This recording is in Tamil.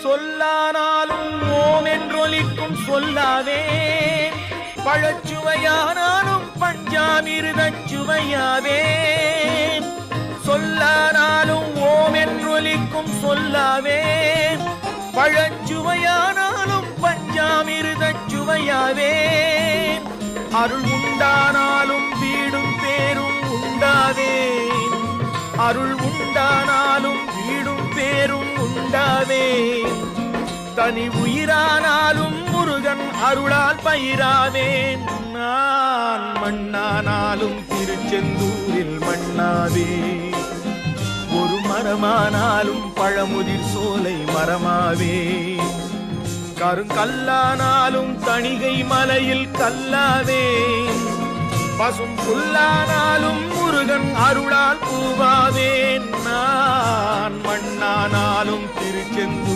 சொல்லானாலும் ஓம் என்றொலிக்கும் சொல்லாவேன், பழச்சுவையானாலும் பஞ்சாமிர்தச் சுவையாவேன். சொல்லானாலும் ஓம் என்றொலிக்கும் சொல்லாவேன், பழச்சுவையானாலும் பஞ்சாமிர்தச் சுவையாவேன். அருள் உண்டானாலும் வீடும் பேரும் உண்டாவேன், அருள் உண்டானாலும் வீடும் பேரும் உண்டாவேன். தனி உயிரானாலும் முருகன் அருளால் பயிராவேன். நான் மண்ணானாலும் திருச்செந்தூரில் மண்ணாவேன், ஒரு மரமானாலும் பழமுதிர் சோலை மரமாவேன். கருங்கல்லானாலும் தணிகை மலையில் கல்லாவேன், பசும் புல்லானாலும் முருகன் அருளால் பூவாவேன். நான் மண்ணானாலும் திருச்செந்தூர்